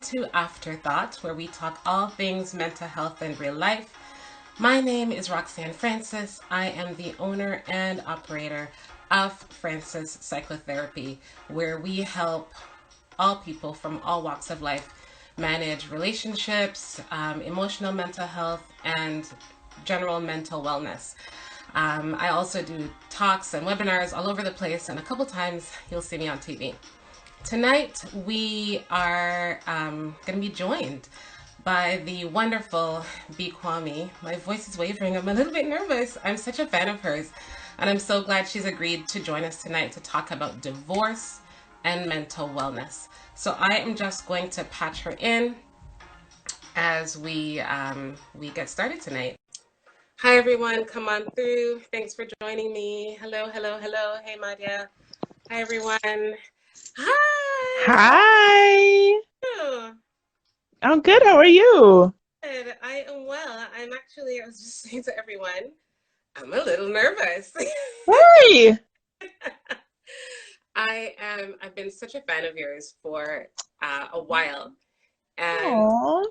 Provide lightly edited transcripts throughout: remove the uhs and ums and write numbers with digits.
to Afterthought, where we talk all things mental health and real life. My name is Roxanne Francis. I am the owner and operator of Francis Psychotherapy, where we help all people from all walks of life manage relationships, emotional mental health, and general mental wellness. I also do talks and webinars all over the place, and a couple times you'll see me on TV. Tonight, we are going to be joined by the wonderful Bee Quammie. My voice is wavering. I'm a little bit nervous. I'm such a fan of hers. And I'm so glad she's agreed to join us tonight to talk about divorce and mental wellness. So I am just going to patch her in as we get started tonight. Hi, everyone. Come on through. Thanks for joining me. Hello, hello, hello. Hey, Madia. Hi, everyone. Hi. Hi. How are you? I'm good. How are you? Good. I am well. I was just saying to everyone, I'm a little nervous. Hey. I've been such a fan of yours for a while. And Aw.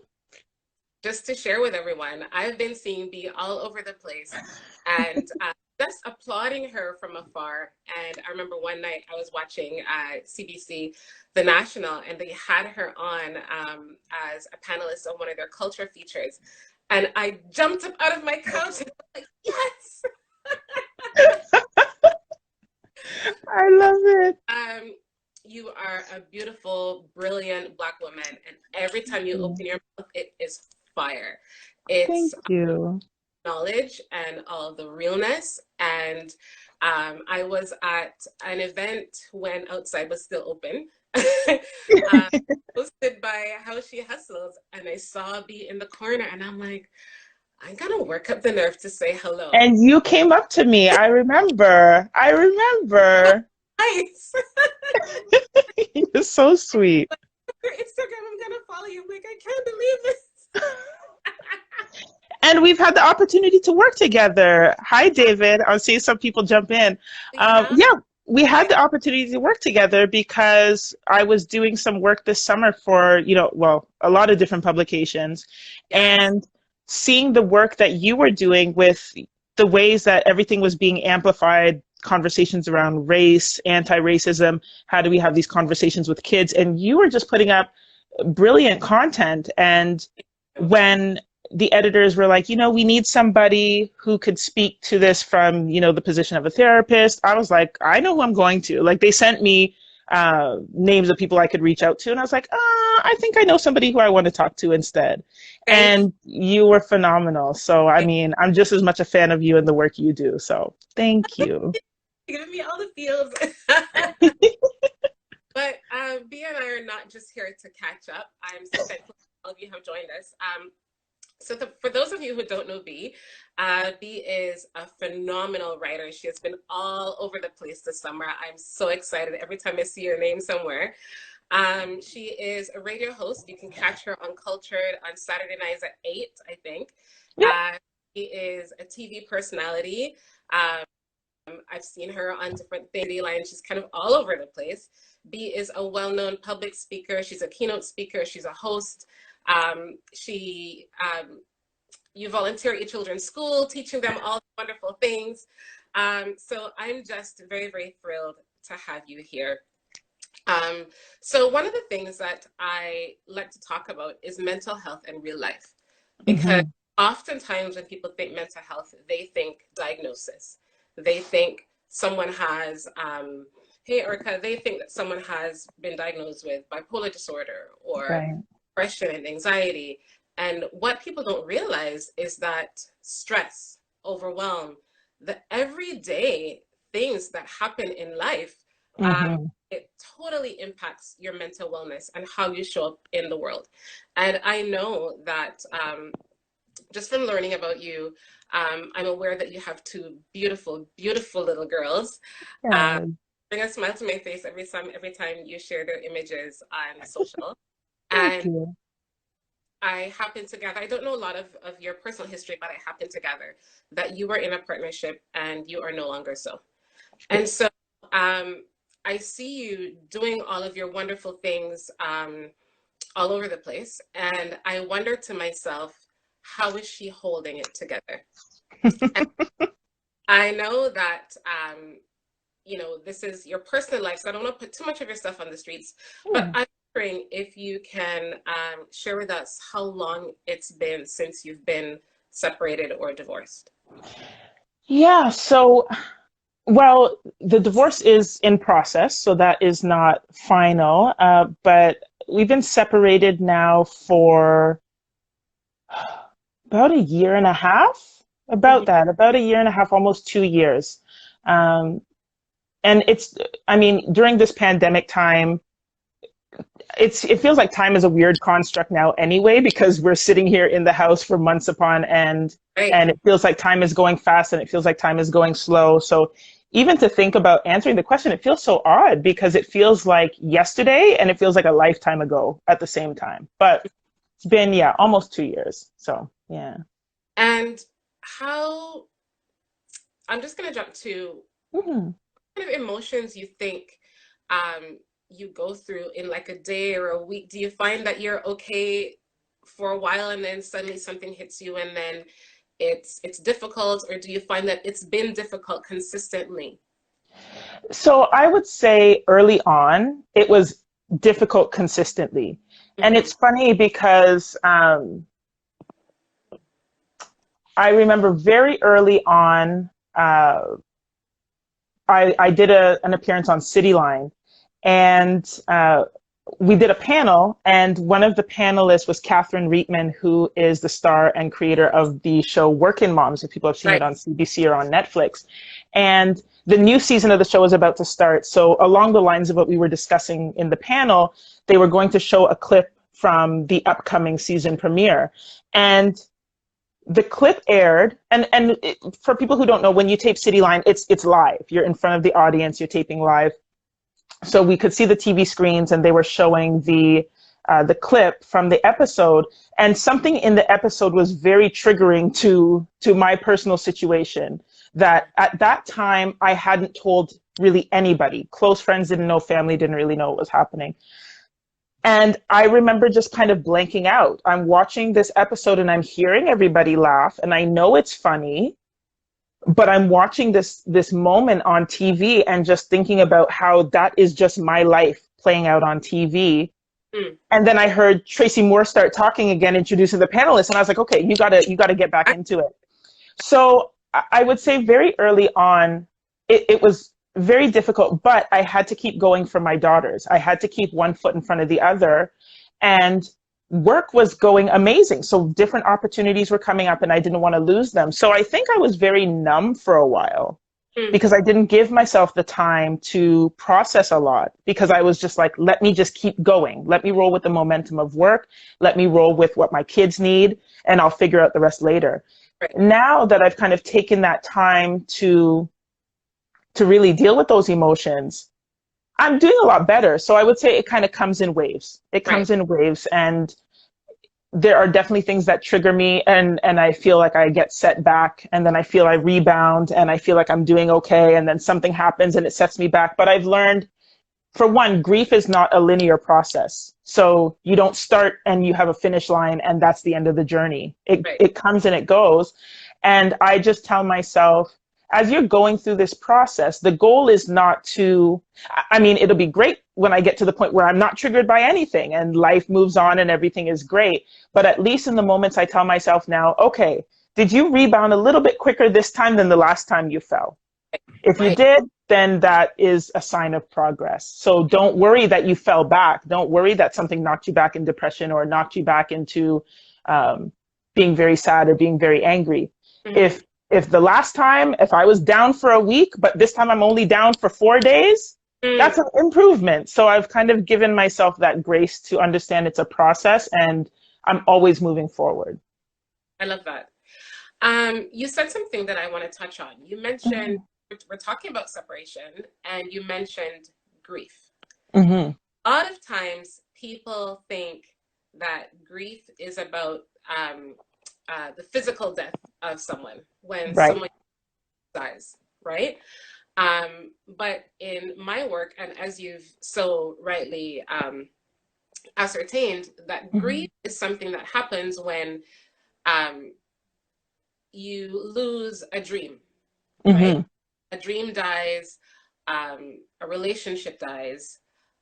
just to share with everyone, I've been seeing Bee all over the place and just applauding her from afar. And I remember one night I was watching CBC, The National, and they had her on as a panelist on one of their culture features. And I jumped up out of my couch and was like, yes! I love it. You are a beautiful, brilliant Black woman. And every time you open your mouth, it is fire. Thank It's you. knowledge and all the realness. And I was at an event when outside was still open, hosted by How She Hustles, and I saw Bee in the corner, and I'm like, I'm gonna work up the nerve to say hello. And you came up to me. I remember. I remember. Nice. You're so sweet. Your Instagram, I'm gonna follow you. I'm like, I can't believe this. And we've had the opportunity to work together. Hi, David. I'll see some people jump in. Yeah. Yeah, we had the opportunity to work together because I was doing some work this summer for, well, a lot of different publications. Yes. And seeing the work that you were doing with the ways that everything was being amplified, conversations around race, anti-racism, how do we have these conversations with kids? And you were just putting up brilliant content. And when the editors were like, we need somebody who could speak to this from, the position of a therapist, I was like, I know who I'm going to. Like, they sent me names of people I could reach out to. And I was like, I think I know somebody who I want to talk to instead. And you were phenomenal. So, I mean, I'm just as much a fan of you and the work you do. So thank you. You're giving me all the feels. But Bea and I are not just here to catch up. I'm so thankful all of you have joined us. For those of you who don't know Bea, Bea is a phenomenal writer. She has been all over the place this summer. I'm so excited every time I see your name somewhere. She is a radio host. You can catch her on Cultured on Saturday nights at 8, I think. Yeah. She is a TV personality. I've seen her on different things, and she's kind of all over the place. Bea is a well-known public speaker. She's a keynote speaker. She's a host. You volunteer at your children's school, teaching them all wonderful things. So I'm just very, very thrilled to have you here. So one of the things that I like to talk about is mental health in real life, because oftentimes when people think mental health, they think diagnosis. They think someone has, hey, Erica, they think that someone has been diagnosed with bipolar disorder or depression and anxiety. And what people don't realize is that stress, overwhelm, the everyday things that happen in life, it totally impacts your mental wellness and how you show up in the world. And I know that just from learning about you, I'm aware that you have two beautiful, beautiful little girls. Bring a smile to my face every time you share their images on social. Thank And you. I happen to gather, I don't know a lot of your personal history, but I happen to gather that you were in a partnership and you are no longer so. And so I see you doing all of your wonderful things all over the place. And I wonder to myself, how is she holding it together? And I know that, this is your personal life, so I don't want to put too much of your stuff on the streets, but Yeah. I'm wondering if you can share with us how long it's been since you've been separated or divorced. Yeah. So, well, the divorce is in process, so that is not final. But we've been separated now for about a year and a half. Mhm. About a year and a half, almost 2 years. Um, and I mean, during this pandemic time, it feels like time is a weird construct now anyway, because we're sitting here in the house for months upon end, Right. and it feels like time is going fast and it feels like time is going slow. So even to think about answering the question, it feels so odd because it feels like yesterday and it feels like a lifetime ago at the same time. But it's been, yeah, almost 2 years. So yeah. And how, I'm just going to jump to Mhm. kind of emotions you think you go through in like a day or a week. Do you find that you're okay for a while and then suddenly something hits you and then it's difficult, or do you find that it's been difficult consistently? So I would say early on, it was difficult consistently. And Hmm. it's funny because I remember very early on, I did an appearance on City Line, and we did a panel, and one of the panelists was Catherine Reitman, who is the star and creator of the show Workin' Moms, if people have seen it Right. on CBC or on Netflix. And the new season of the show is about to start. So along the lines of what we were discussing in the panel, they were going to show a clip from the upcoming season premiere. And the clip aired, and for people who don't know, when you tape City Line, it's live. You're in front of the audience, you're taping live. So we could see the TV screens, and they were showing the clip from the episode, and something in the episode was very triggering to my personal situation. That at that time I hadn't told really anybody. Close friends didn't know, family didn't really know what was happening. And I remember just kind of blanking out. I'm watching this episode and I'm hearing everybody laugh, and I know it's funny, but I'm watching this moment on TV and just thinking about how that is just my life playing out on TV. Mm. And then I heard Tracy Moore start talking again, introducing the panelists, and I was like, okay, you gotta get back into it. So I would say very early on, it was very difficult, but I had to keep going for my daughters. I had to keep one foot in front of the other. And work was going amazing. So different opportunities were coming up and I didn't want to lose them. So I think I was very numb for a while Mm. because I didn't give myself the time to process a lot, because I was just like, let me just keep going. Let me roll with the momentum of work. Let me roll with what my kids need, and I'll figure out the rest later. Right. Now that I've kind of taken that time to really deal with those emotions, I'm doing a lot better. So I would say it kind of comes in waves. It Right. comes in waves, and there are definitely things that trigger me, and I feel like I get set back, and then I feel I rebound and I feel like I'm doing okay, and then something happens and it sets me back. But I've learned, for one, grief is not a linear process. So you don't start and you have a finish line and that's the end of the journey. It Right. it comes and it goes. And I just tell myself, as you're going through this process, the goal is not to, I mean, it'll be great when I get to the point where I'm not triggered by anything and life moves on and everything is great. But at least in the moments, I tell myself now, okay, did you rebound a little bit quicker this time than the last time you fell? If you Right. did, then that is a sign of progress. So don't worry that you fell back. Don't worry that something knocked you back in depression or knocked you back into um, being very sad or being very angry. Hmm. If the last time, if I was down for a week, but this time I'm only down for 4 days, Mm. that's an improvement. So I've kind of given myself that grace to understand it's a process, and I'm always moving forward. I love that. You said something that I want to touch on. You mentioned, Mm-hmm. we're talking about separation, and you mentioned grief. Mm-hmm. A lot of times people think that grief is about the physical death of someone when Right. someone dies, right? But in my work, and as you've so rightly ascertained that Mhm. grief is something that happens when um, you lose a dream, right? Mhm. A dream dies, a relationship dies,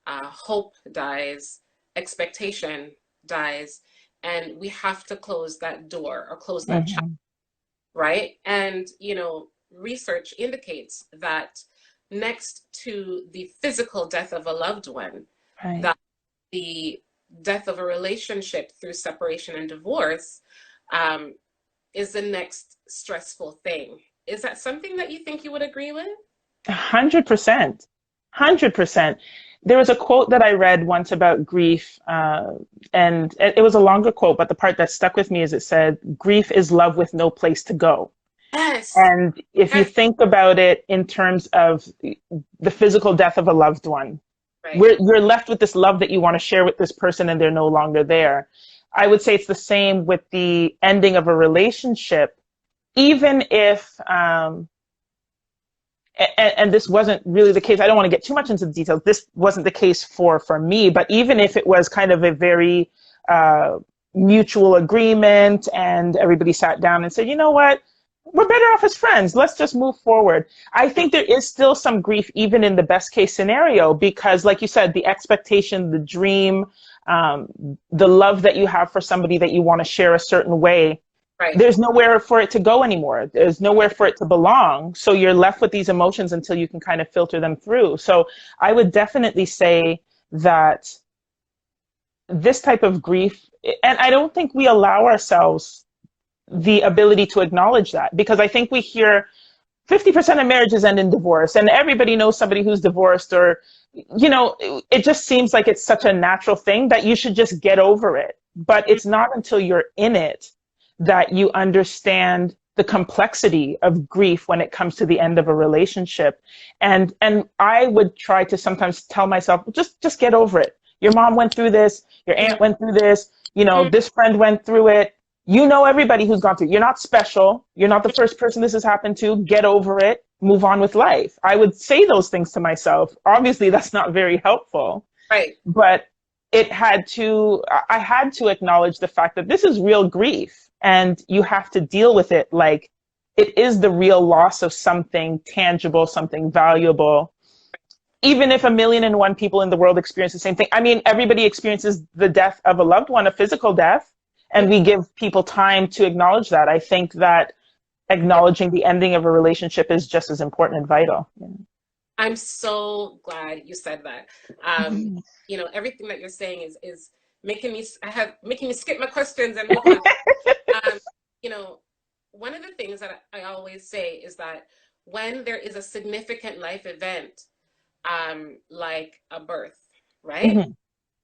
hope dies, expectation dies, and we have to close that door or close that chapter, Mhm. right? And, research indicates that next to the physical death of a loved one, Right. that the death of a relationship through separation and divorce um, is the next stressful thing. Is that something that you think you would agree with? 100%. 100%. There was a quote that I read once about grief, and it was a longer quote, but the part that stuck with me is it said, "Grief is love with no place to go." Yes. And if you Yes. think about it in terms of the physical death of a loved one, Right. where you're left with this love that you want to share with this person and they're no longer there. I would say it's the same with the ending of a relationship, even if, and this wasn't really the case. I don't want to get too much into the details. This wasn't the case for me, but even if it was kind of a very uh, mutual agreement and everybody sat down and said, you know what, we're better off as friends. Let's just move forward. I think there is still some grief, even in the best case scenario, because, like you said, the expectation, the dream, um, the love that you have for somebody that you want to share a certain way, Right. there's nowhere for it to go anymore. There's nowhere for it to belong. So you're left with these emotions until you can kind of filter them through. So I would definitely say that this type of grief, and I don't think we allow ourselves the ability to acknowledge that, because I think we hear 50% of marriages end in divorce and everybody knows somebody who's divorced, or, it just seems like it's such a natural thing that you should just get over it. But Mm. it's not until you're in it that you understand the complexity of grief when it comes to the end of a relationship. And I would try to sometimes tell myself, just get over it. Your mom went through this, your Mm. aunt went through this, Mm. this friend went through it. You know everybody who's gone through. You're not special. You're not the first person this has happened to. Get over it. Move on with life. I would say those things to myself. Obviously, that's not very helpful, Right. but I had to acknowledge the fact that this is real grief and you have to deal with it like it is the real loss of something tangible, something valuable. Even if 1,000,001 people in the world experience the same thing. I mean, everybody experiences the death of a loved one, a physical death, and Mm. we give people time to acknowledge that. I think that acknowledging the ending of a relationship is just as important and vital. I'm so glad you said that. Um, Mhm. everything that you're saying is making me skip my questions and move on. Um, you know, One of the things that I always say is that when there is a significant life event, like a birth, right? Mhm.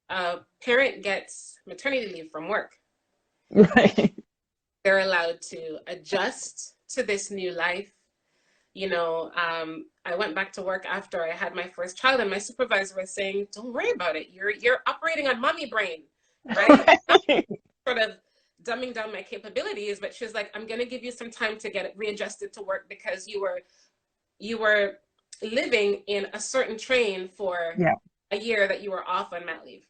A parent gets maternity leave from work. Right. They're allowed to adjust to this new life. I went back to work after I had my first child, and my supervisor was saying, "Don't worry about it. You're operating on mommy brain, right?" Right. Sort of dumbing down my capabilities, but she was like, "I'm gonna give you some time to get readjusted to work because you were living in a certain train for Yeah. a year that you were off on mat leave."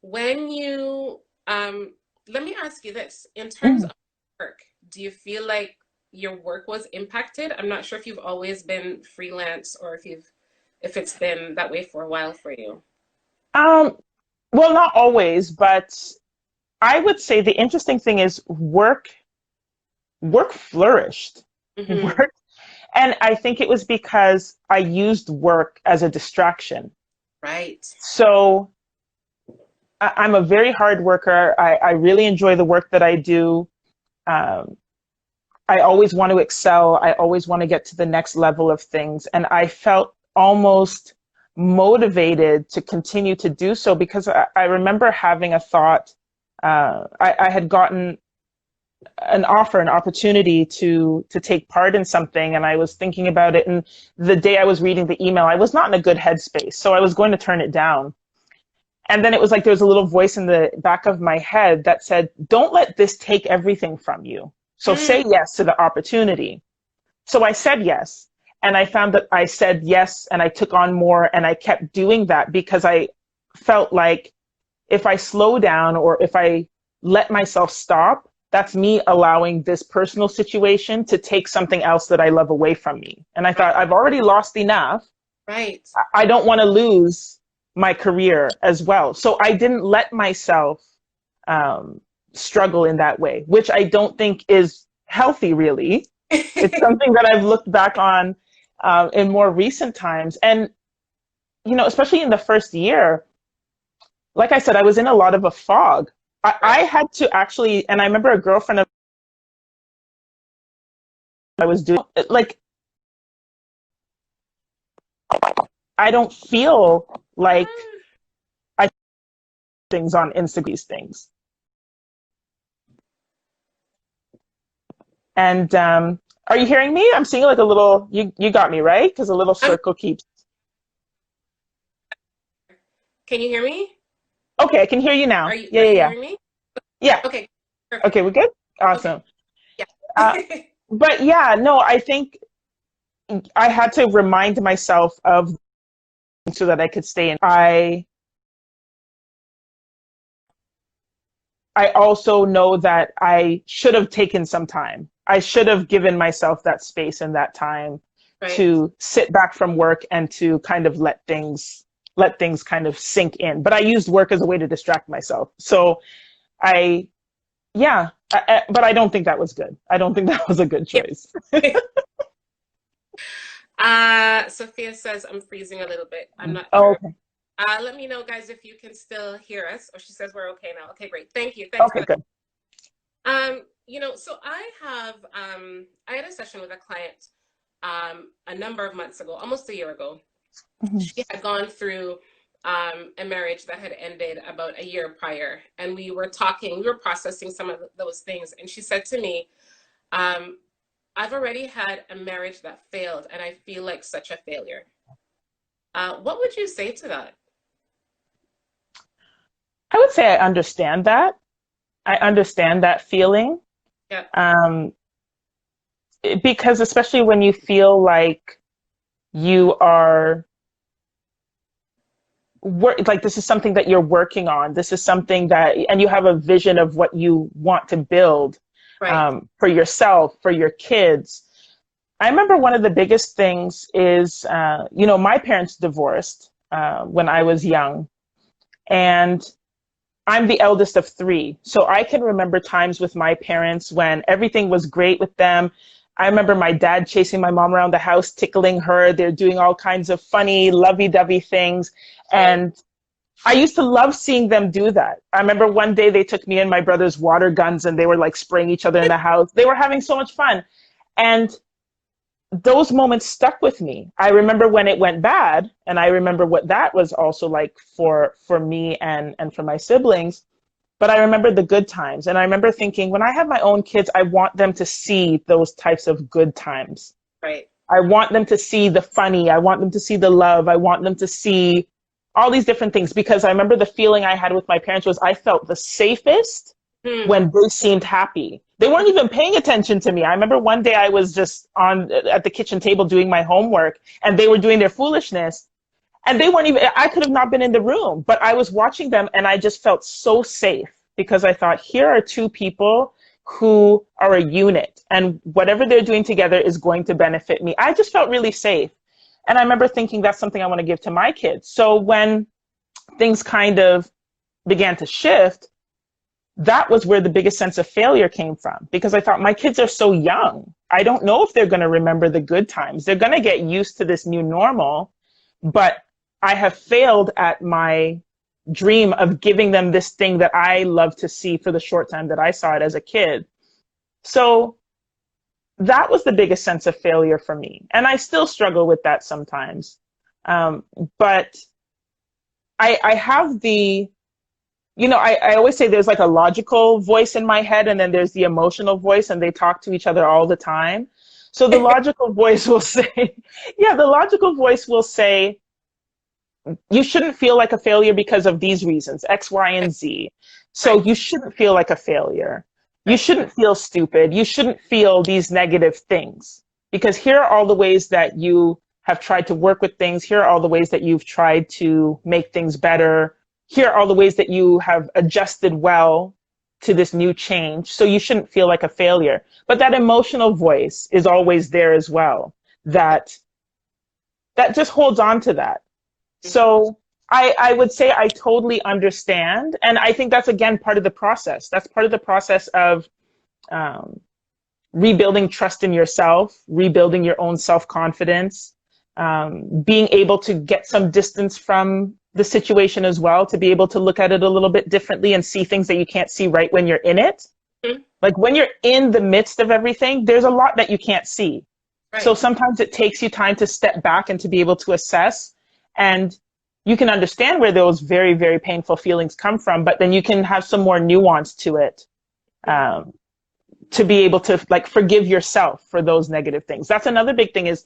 When you Let me ask you this: in terms Mhm. of work, do you feel like your work was impacted? I'm not sure if you've always been freelance or if it's been that way for a while for you. Um, well, not always, but I would say the interesting thing is work flourished. Hmm. Work, and I think it was because I used work as a distraction. Right. So I'm a very hard worker. I really enjoy the work that I do. Um, I always want to excel. I always want to get to the next level of things. And I felt almost motivated to continue to do so because I remember having a thought. I had gotten an offer, an opportunity to take part in something, and I was thinking about it. And the day I was reading the email, I was not in a good headspace, so I was going to turn it down. And then it was like there was a little voice in the back of my head that said, "Don't let this take everything from you. So Mm. say yes to the opportunity." So I said yes. And I found that I said yes and I took on more and I kept doing that because I felt like if I slow down or if I let myself stop, that's me allowing this personal situation to take something else that I love away from me. And I thought, I've already lost enough. Right. I don't want to lose my career as well. So I didn't let myself um, struggle in that way, which I don't think is healthy, really. It's something that I've looked back on in more recent times. And, you know, especially in the first year, like I said, I was in a lot of a fog. I had to actually, and I remember a girlfriend of I was doing, like, I don't feel like I things on Instagram, these things. And are you hearing me? I'm seeing like a little, you got me, right? Because a little Um, circle keeps. can you hear me? Okay, I can hear you Are now. you Yeah, are yeah, you yeah. hearing me? Yeah. Okay, Okay, perfect. we're good? Okay, Awesome. yeah. Uh, but yeah, no, I think I had to remind myself of so that I could stay in. I also know that I should have taken some time. I should have given myself that space and that time Right. to sit back from work and to kind of let things kind of sink in. But I used work as a way to distract myself. So I yeah, but I don't think that was good. I don't think that was a good Yeah. choice. Sophia says I'm freezing a little bit. I'm not Oh, sure. okay. Let me know, guys, if you can still hear us. Or she says we're okay now. Okay, great. Thank you. Thanks for Okay, that. good. So I had a session with a client a number of months ago, almost a year ago. Mhm. She had gone through a marriage that had ended about a year prior, and we were processing some of those things, and she said to me, um, I've already had a marriage that failed, and I feel like such a failure. What would you say to that? I would say I understand that. I understand that feeling. Yeah, Um, because especially when you feel like you are like this is something that you're working on. This is something that, and you have a vision of what you want to build right, for yourself, for your kids. I remember one of the biggest things is, my parents divorced when I was young, and I'm the eldest of three. So I can remember times with my parents when everything was great with them. I remember my dad chasing my mom around the house, tickling her. They're doing all kinds of funny, lovey-dovey things. right, And I used to love seeing them do that. I remember one day they took me and my brother's water guns and they were like spraying each other in the house. They were having so much fun. And those moments stuck with me. I remember when it went bad, and I remember what that was also like for me and for my siblings. But I remember the good times, and I remember thinking, when I have my own kids, I want them to see those types of good times. right. I want them to see the funny. I want them to see the love. I want them to see all these different things, because I remember the feeling I had with my parents was I felt the safest Hmm. when they seemed happy. They weren't even paying attention to me. I remember one day I was just on at the kitchen table doing my homework and they were doing their foolishness, and they weren't even, I could have not been in the room, but I was watching them and I just felt so safe because I thought, here are two people who are a unit and whatever they're doing together is going to benefit me. I just felt really safe. And I remember thinking that's something I want to give to my kids. So when things kind of began to shift, that was where the biggest sense of failure came from, because I thought my kids are so young. I don't know if they're going to remember the good times. They're going to get used to this new normal, but I have failed at my dream of giving them this thing that I love to see for the short time that I saw it as a kid. So that was the biggest sense of failure for me. And I still struggle with that sometimes. But I have I always say there's like a logical voice in my head and then there's the emotional voice, and they talk to each other all the time. So the logical voice will say, yeah, the logical voice will say, you shouldn't feel like a failure because of these reasons, X, Y, and Z. So Right, you shouldn't feel like a failure. You right, shouldn't feel stupid. You shouldn't feel these negative things, because here are all the ways that you have tried to work with things. Here are all the ways that you've tried to make things better. here are all the ways that you have adjusted well to this new change. So you shouldn't feel like a failure. But that emotional voice is always there as well. That just holds on to that. So I would say I totally understand. And I think that's, again, part of the process. That's part of the process of rebuilding trust in yourself, rebuilding your own self-confidence, being able to get some distance from the situation as well, to be able to look at it a little bit differently and see things that you can't see right when you're in it. Mm-hmm. Like when you're in the midst of everything, there's a lot that you can't see. Right. So sometimes it takes you time to step back and to be able to assess, and you can understand where those very, very painful feelings come from, but then you can have some more nuance to it, to be able to like forgive yourself for those negative things. That's another big thing is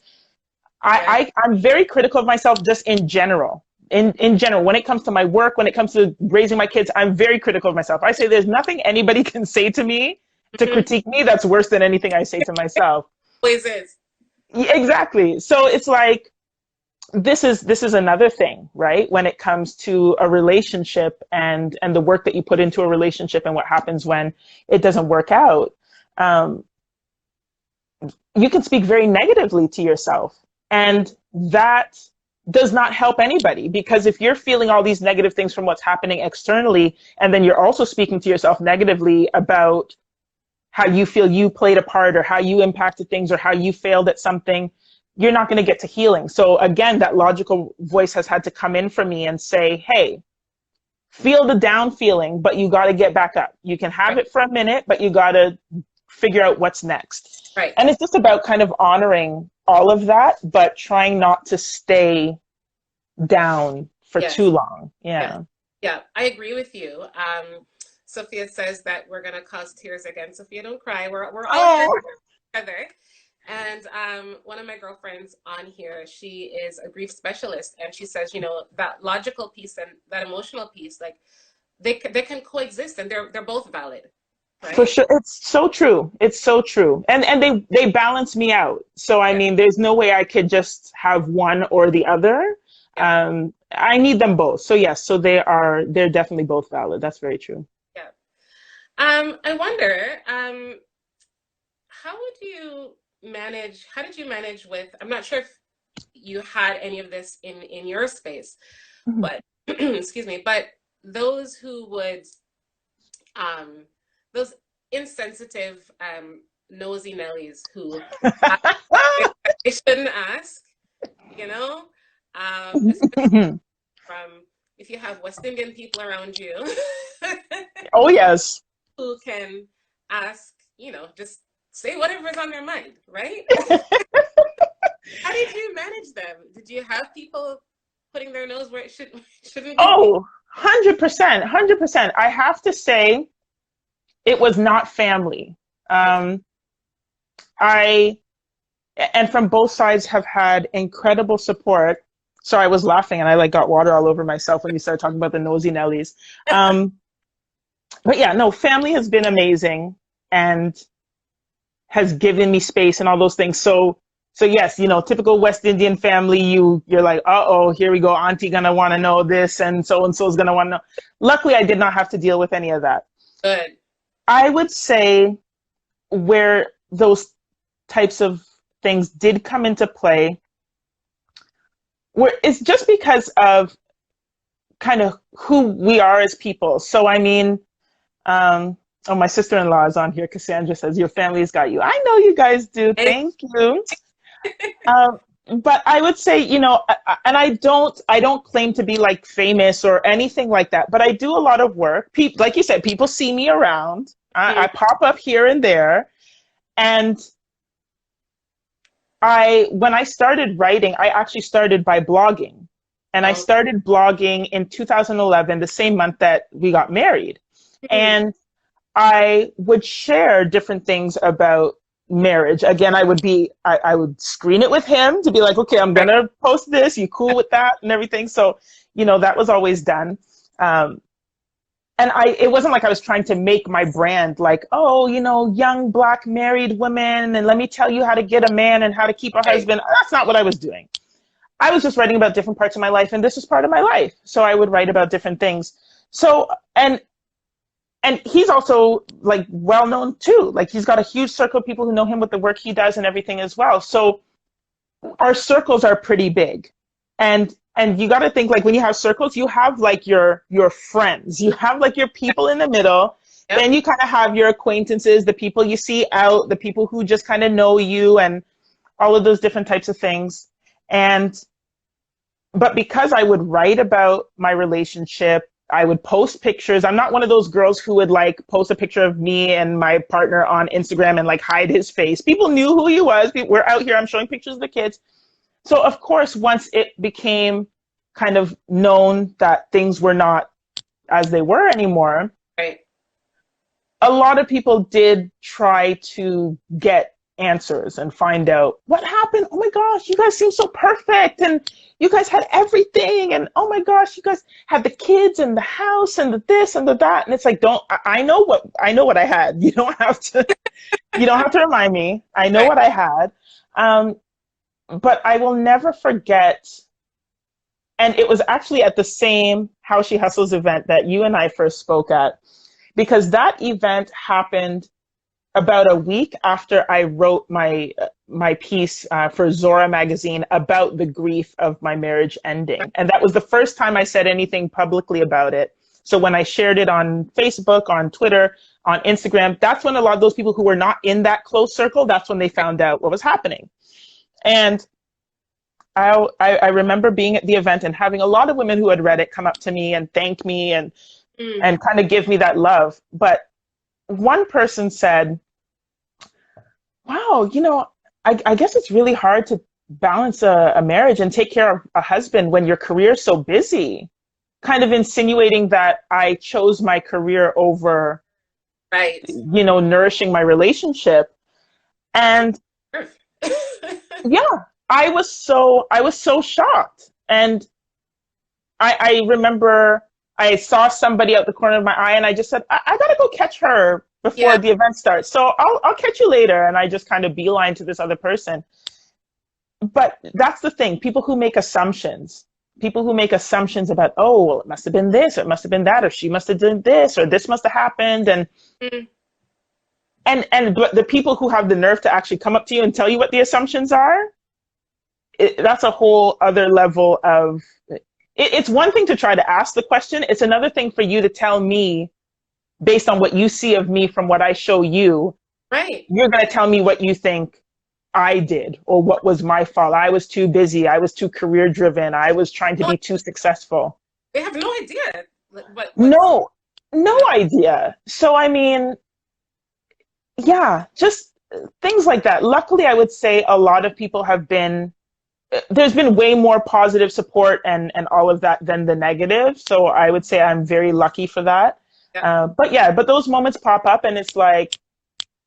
I'm very critical of myself just in general. In general, when it comes to my work, when it comes to raising my kids, I'm very critical of myself. I say there's nothing anybody can say to me to critique me that's worse than anything I say to myself. Always is. Yeah, exactly. So it's like, this is another thing, right? When it comes to a relationship and the work that you put into a relationship and what happens when it doesn't work out, you can speak very negatively to yourself, and that does not help anybody, because if you're feeling all these negative things from what's happening externally, and then you're also speaking to yourself negatively about how you feel you played a part or how you impacted things or how you failed at something, you're not going to get to healing. So again, that logical voice has had to come in for me and say, hey, feel the down feeling, but you got to get back up. You can have it for a minute, but you got to figure out what's next. Right. And it's just about kind of honoring all of that, but trying not to stay down for too long. Yeah. Yeah, I agree with you. Sophia says that we're going to cause tears again. Sophia, don't cry. We're all together. And one of my girlfriends on here, she is a grief specialist, and she says, you know, that logical piece and that emotional piece, like they can coexist, and they're both valid. Right? For sure. It's so true. It's so true. And they balance me out. So, I mean, there's no way I could just have one or the other. I need them both. So yes, so they're definitely both valid. That's very true. Yeah. I wonder, how did you manage with, I'm not sure if you had any of this in your space, but excuse me, but those who would, those insensitive, nosy Nellies who they shouldn't ask, you know, especially from, if you have West Indian people around you. Oh, yes. Who can ask, you know, just say whatever's on their mind, right? How did you manage them? Did you have people putting their nose where it shouldn't be? Oh, 100%, 100%. I have to say, it was not family. And from both sides have had incredible support. So I was laughing and I like got water all over myself when you started talking about the nosy Nellies. But yeah, no, family has been amazing and has given me space and all those things. So yes, you know, typical West Indian family, you're like, uh-oh, here we go. Auntie gonna want to know this, and so is gonna want to know. Luckily, I did not have to deal with any of that. Good. I would say where those types of things did come into play, where it's just because of kind of who we are as people. So I mean, oh, my sister-in-law is on here. Cassandra says, your family's got you. I know you guys do. Thank you. But I would say, you know, and I don't claim to be like famous or anything like that, but I do a lot of work. People, like you said, people see me around. I pop up here and there. And when I started writing, I actually started by blogging. And I started blogging in 2011, the same month that we got married. And I would share different things about marriage. Again, I would screen it with him to be like, okay, I'm going to post this. You cool with that and everything? So, you know, that was always done. And it wasn't like I was trying to make my brand like, oh, you know, young Black married women, and let me tell you how to get a man and how to keep a husband. That's not what I was doing. I was just writing about different parts of my life, and this is part of my life. So I would write about different things. So, and he's also like well known too. Like he's got a huge circle of people who know him with the work he does and everything as well. So our circles are pretty big. And you got to think like when you have circles, you have like your friends, you have like your people in the middle. Yep. Then you kind of have your acquaintances, the people you see out, the people who just kind of know you, and all of those different types of things. And but because I would write about my relationship, I would post pictures. I'm not one of those girls who would like post a picture of me and my partner on Instagram and like hide his face. People knew who he was. We're out here. I'm showing pictures of the kids. So of course, once it became kind of known that things were not as they were anymore, Right. a lot of people did try to get answers and find out what happened. Oh my gosh, you guys seem so perfect, and you guys had everything, and oh my gosh, you guys had the kids and the house and the this and the that. And it's like, I know what I had. You don't have to remind me. I know Right. what I had. But I will never forget, and it was actually at the same How She Hustles event that you and I first spoke at, because that event happened about a week after I wrote my piece for Zora magazine about the grief of my marriage ending. And that was the first time I said anything publicly about it. So when I shared it on Facebook, on Twitter, on Instagram, that's when a lot of those people who were not in that close circle, that's when they found out what was happening. And I remember being at the event and having a lot of women who had read it come up to me and thank me and kind of give me that love. But one person said, wow, I guess it's really hard to balance a marriage and take care of a husband when your career's so busy, kind of insinuating that I chose my career over, Right. nourishing my relationship. And yeah, I was so shocked. And I remember I saw somebody out the corner of my eye and I just said, I gotta go catch her before the event starts. So I'll catch you later. And I just kind of beeline to this other person. But that's the thing, people who make assumptions about, oh, well, it must have been this, or it must have been that, or she must have done this, or this must have happened. And but the people who have the nerve to actually come up to you and tell you what the assumptions are, that's a whole other level of, it's one thing to try to ask the question. It's another thing for you to tell me based on what you see of me from what I show you. Right. You're going to tell me what you think I did or what was my fault. I was too busy. I was too career driven. I was trying to be too successful. They have no idea. No idea. So, I mean, yeah, just things like that. Luckily, I would say a lot of people there's been way more positive support and all of that than the negative. So I would say I'm very lucky for that. Yeah. But those moments pop up and it's like,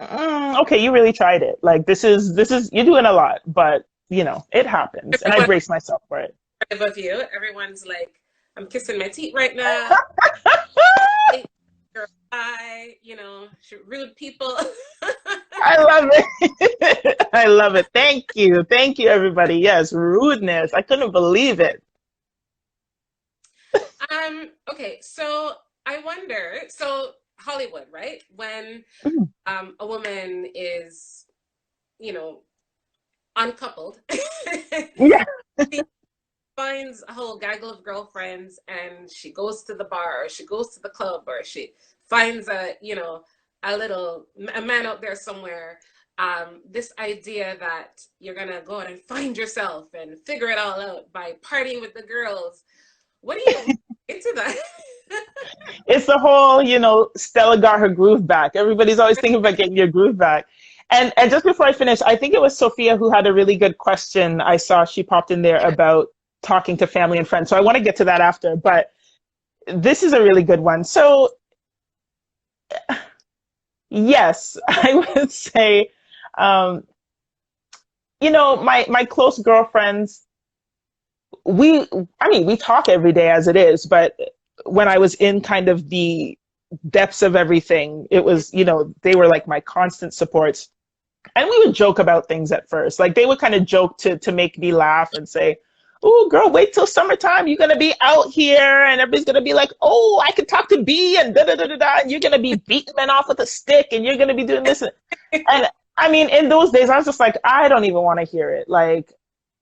okay, you really tried it. Like this is, you're doing a lot, but it happens. And I brace myself for it. Of you, everyone's like, I'm kissing my teeth right now. Rude people. I love it. I love it. Thank you, everybody. Yes, rudeness. I couldn't believe it. Okay, so I wonder. So Hollywood, right? When a woman is, uncoupled, yeah, she finds a whole gaggle of girlfriends, and she goes to the bar, or she goes to the club, or she finds a man out there somewhere. This idea that you're gonna go out and find yourself and figure it all out by partying with the girls. What do you into that? It's the whole, Stella got her groove back. Everybody's always thinking about getting your groove back. And just before I finish, I think it was Sophia who had a really good question. I saw she popped in there about talking to family and friends. So I want to get to that after, but this is a really good one. So yes, I would say, my close girlfriends, we talk every day as it is, but when I was in kind of the depths of everything, it was, they were like my constant supports. And we would joke about things at first. Like they would kind of joke to make me laugh and say, oh, girl, wait till summertime. You're going to be out here and everybody's going to be like, oh, I can talk to Bee and da da da da da. And you're going to be beating men off with a stick and you're going to be doing this. And I mean, in those days, I was just like, I don't even want to hear it. Like,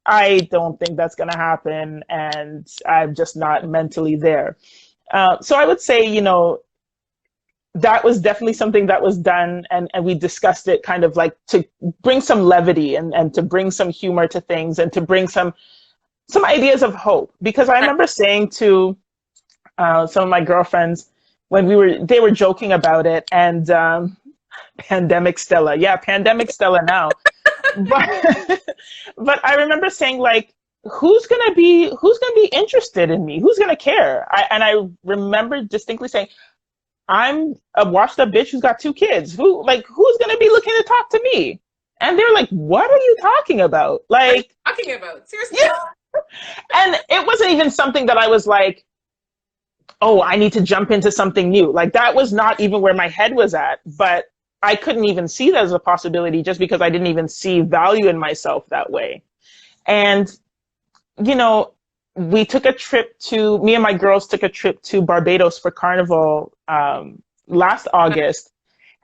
I don't think that's going to happen. And I'm just not mentally there. So I would say, that was definitely something that was done, and we discussed it kind of like to bring some levity and to bring some humor to things and to bring some ideas of hope. Because I remember saying to some of my girlfriends when they were joking about it, and pandemic Stella, yeah, pandemic Stella now. but but I remember saying, like, who's gonna be interested in me? Who's gonna care? And I remember distinctly saying, I'm a washed up bitch who's got 2 kids. Who's going to be looking to talk to me? And they're like, what are you talking about? Like, what are you talking about? Seriously? Yeah. And it wasn't even something that I was like, oh, I need to jump into something new. Like, that was not even where my head was at. But I couldn't even see that as a possibility just because I didn't even see value in myself that way. And, me and my girls took a trip to Barbados for Carnival last August.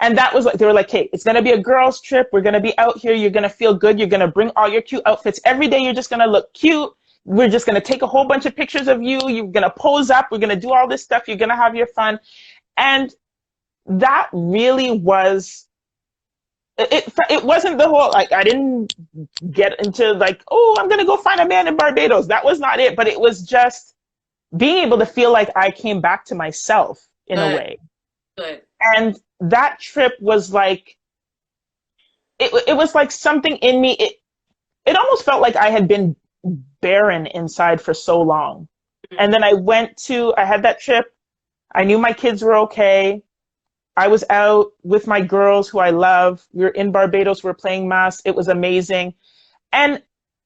And that was like, they were like, hey, it's going to be a girls trip. We're going to be out here. You're going to feel good. You're going to bring all your cute outfits. Every day you're just going to look cute. We're just going to take a whole bunch of pictures of you. You're going to pose up. We're going to do all this stuff. You're going to have your fun. And that really was, it wasn't the whole, like, I didn't get into like, oh, I'm going to go find a man in Barbados. That was not it. But it was just being able to feel like I came back to myself in a way. Good. And that trip was like, it was like something in me. It almost felt like I had been barren inside for so long. And then I had that trip. I knew my kids were okay. I was out with my girls who I love. We were in Barbados. We were playing mass. It was amazing. And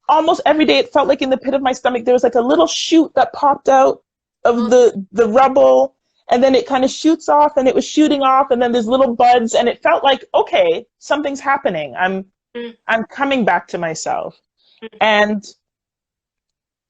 almost every day it felt like in the pit of my stomach, there was like a little shoot that popped out of the rubble. And then it kind of shoots off, and it was shooting off. And then there's little buds. And it felt like, okay, something's happening. I'm coming back to myself. And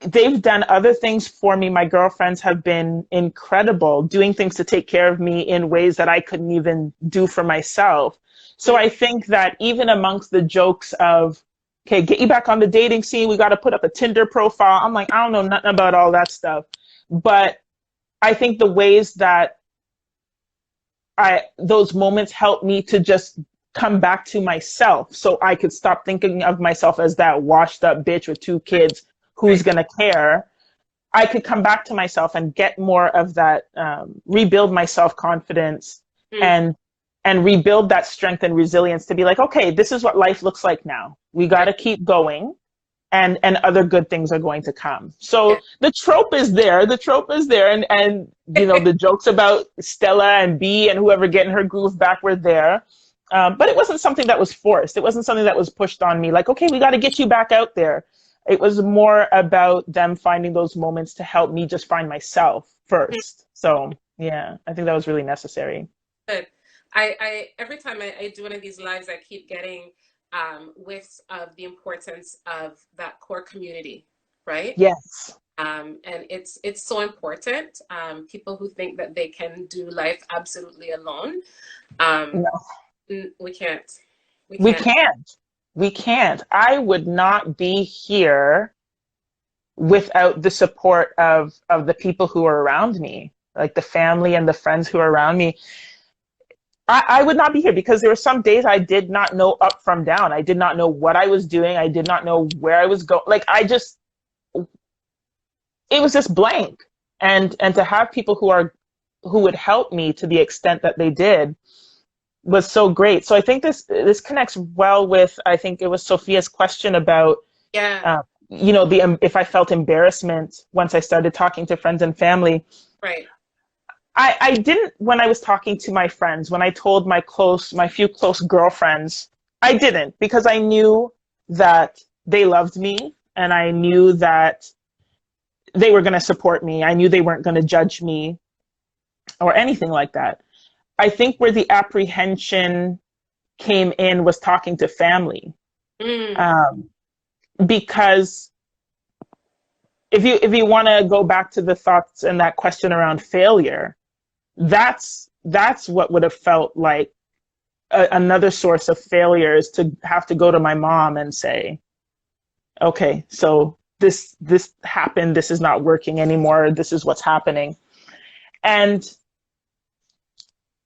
they've done other things for me. My girlfriends have been incredible, doing things to take care of me in ways that I couldn't even do for myself. So I think that even amongst the jokes of, okay, get you back on the dating scene, we got to put up a Tinder profile. I'm like, I don't know nothing about all that stuff. But I think the ways that those moments helped me to just come back to myself, so I could stop thinking of myself as that washed up bitch with 2 kids who's going to care. I could come back to myself and get more of that, rebuild my self-confidence and rebuild that strength and resilience to be like, okay, this is what life looks like now. We got to keep going, and other good things are going to come. So the trope is there. And the jokes about Stella and Bee and whoever getting her groove back were there. But it wasn't something that was forced. It wasn't something that was pushed on me. Like, okay, we got to get you back out there. It was more about them finding those moments to help me just find myself first. So yeah, I think that was really necessary. Good. I every time I do one of these lives, I keep getting whiffs of the importance of that core community, right? Yes. And it's so important. People who think that they can do life absolutely alone, No. we can't. We can't. I would not be here without the support of the people who are around me, like the family and the friends who are around me. I would not be here because there were some days I did not know up from down. I did not know what I was doing. I did not know where I was going. Like, it was just blank. And to have people who would help me to the extent that they did was so great. So I think this connects well with, I think it was Sophia's question about, if I felt embarrassment once I started talking to friends and family. Right. I didn't, when I was talking to my friends, when I told my few close girlfriends, I didn't, because I knew that they loved me and I knew that they were going to support me. I knew they weren't going to judge me or anything like that. I think where the apprehension came in was talking to family. Because if you want to go back to the thoughts and that question around failure, that's what would have felt like another source of failure, is to have to go to my mom and say, okay, so this happened, this is not working anymore, this is what's happening. And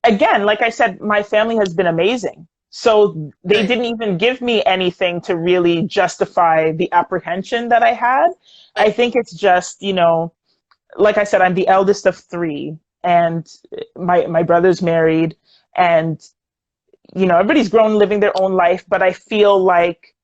again, like I said, my family has been amazing. So they Right. didn't even give me anything to really justify the apprehension that I had. I Right. think it's just, like I said, I'm the eldest of three, and my brother's married, and everybody's grown, living their own life, but I feel like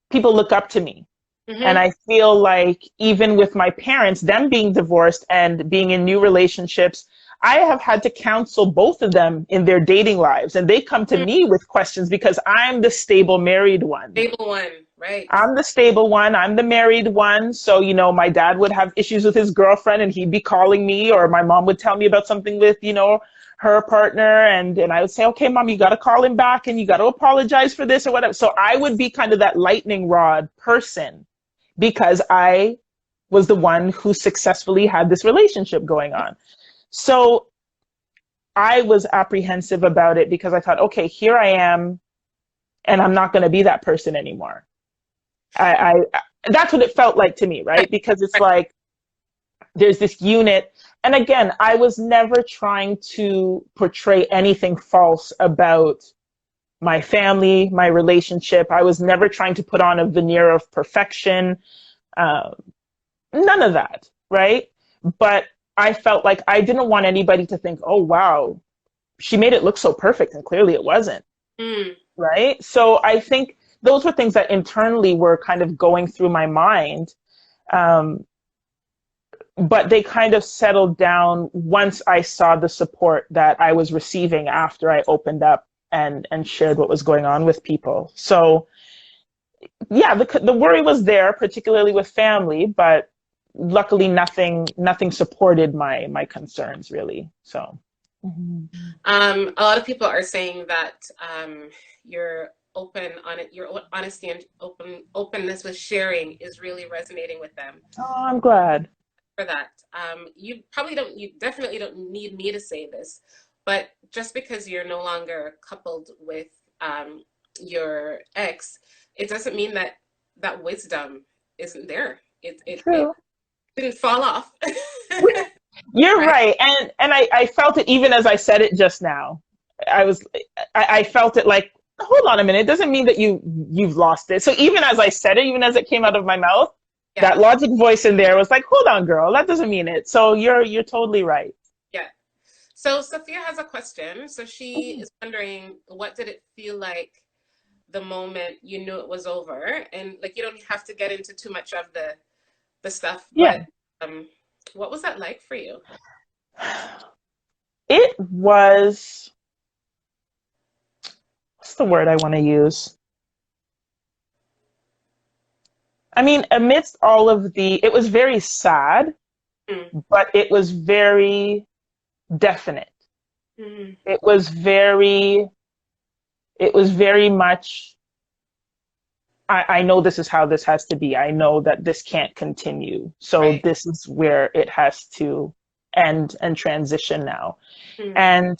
people look up to me. And Mm-hmm. I feel like even with my parents, them being divorced and being in new relationships, I have had to counsel both of them in their dating lives. And they come to Mm. me with questions because I'm the stable married one. Stable one, right? I'm the stable one. I'm the married one. So, my dad would have issues with his girlfriend and he'd be calling me, or my mom would tell me about something with, her partner. And I would say, okay, mom, you got to call him back and you got to apologize for this or whatever. So I would be kind of that lightning rod person because I was the one who successfully had this relationship going on. So I was apprehensive about it because I thought, okay, here I am, and I'm not going to be that person anymore. I that's what it felt like to me, right? Because it's Right. like there's this unit. And again, I was never trying to portray anything false about my family, my relationship. I was never trying to put on a veneer of perfection. Um, None of that, right? But I felt like I didn't want anybody to think, oh, wow, she made it look so perfect, and clearly it wasn't, Mm. right? So I think those were things that internally were kind of going through my mind. Um, but they kind of settled down once I saw the support that I was receiving after I opened up and shared what was going on with people. So yeah, the worry was there, particularly with family, but luckily nothing supported my concerns really. So mhm. A lot of people are saying that your your honesty and openness with sharing is really resonating with them. Oh, I'm glad. For that, you definitely don't need me to say this, but just because you're no longer coupled with your ex, it doesn't mean that that wisdom isn't there. It True. didn't fall off. You're Right? right. And I felt it even as I said it just now. I was I felt it like, hold on a minute, it doesn't mean that you've lost it. So even as I said it, even as it came out of my mouth, Yeah. that logic voice in there was like, hold on, girl, that doesn't mean it. So you're totally right. Yeah. So Sophia has a question. So she is wondering, what did it feel like the moment you knew it was over? And like, you don't have to get into too much of the stuff, Yeah. but what was that like for you? It was, what's the word I want to use? I mean, amidst all of it was very sad, Mm. but it was very definite. Mm. It was very much, I know this is how this has to be. I know that this can't continue. So Right. this is where it has to end and transition now. Mm. And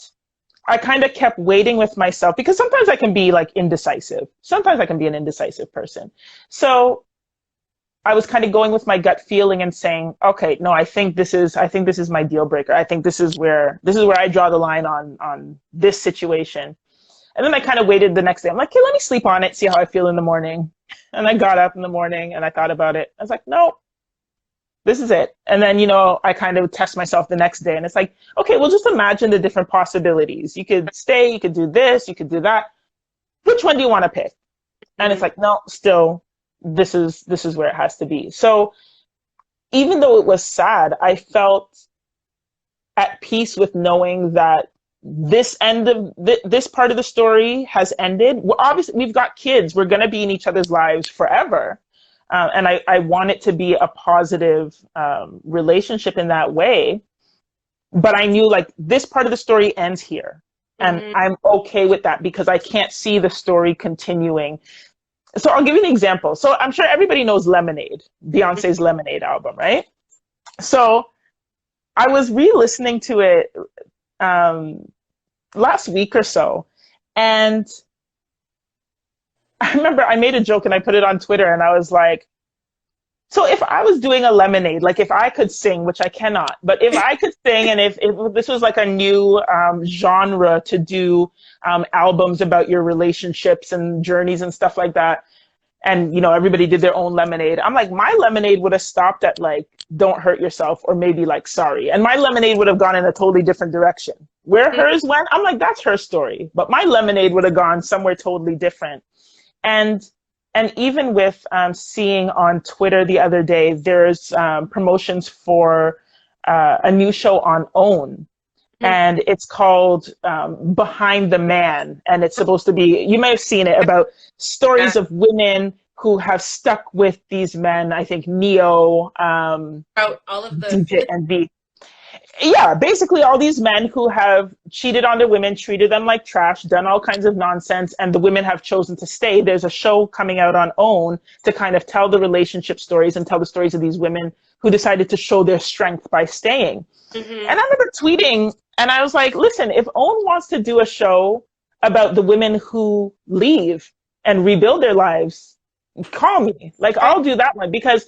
I kind of kept waiting with myself because sometimes I can be like indecisive. Sometimes I can be an indecisive person. So I was kind of going with my gut feeling and saying, okay, no, I think this is my deal breaker. I think this is where I draw the line on this situation. And then I kind of waited the next day. I'm like, okay, let me sleep on it, see how I feel in the morning. And I got up in the morning and I thought about it. I was like, no, this is it. And then, I kind of test myself the next day and it's like, okay, well, just imagine the different possibilities. You could stay, you could do this, you could do that. Which one do you want to pick? And it's Mm. like, no, still, this is where it has to be. So even though it was sad, I felt at peace with knowing that this end of this part of the story has ended. Well, obviously, we've got kids. We're going to be in each other's lives forever. And I want it to be a positive relationship in that way. But I knew like this part of the story ends here. And Mhm. I'm okay with that because I can't see the story continuing. So I'll give you an example. So I'm sure everybody knows Lemonade, Beyonce's Lemonade album, right? So I was re-listening to it um, last week or so, and I remember I made a joke and I put it on Twitter, and I was like, so if I was doing a Lemonade, like if I could sing, which I cannot, but if I could sing, and if this was like a new genre to do albums about your relationships and journeys and stuff like that, and everybody did their own Lemonade, I'm like, my Lemonade would have stopped at like don't hurt yourself, or maybe like sorry, and my Lemonade would have gone in a totally different direction. Where hers went, I'm like, that's her story, but my Lemonade would have gone somewhere totally different. And and even with seeing on Twitter the other day, there's promotions for a new show on OWN, and it's called Behind the Man, and it's supposed to be, you may have seen it, about stories of women who have stuck with these men. I think Neo, All of the DJ, and B. Yeah, basically all these men who have cheated on their women, treated them like trash, done all kinds of nonsense, and the women have chosen to stay. There's a show coming out on OWN to kind of tell the relationship stories and tell the stories of these women who decided to show their strength by staying. And I remember tweeting, and I was like, listen, if OWN wants to do a show about the women who leave and rebuild their lives, call me. Like, I'll do that one, because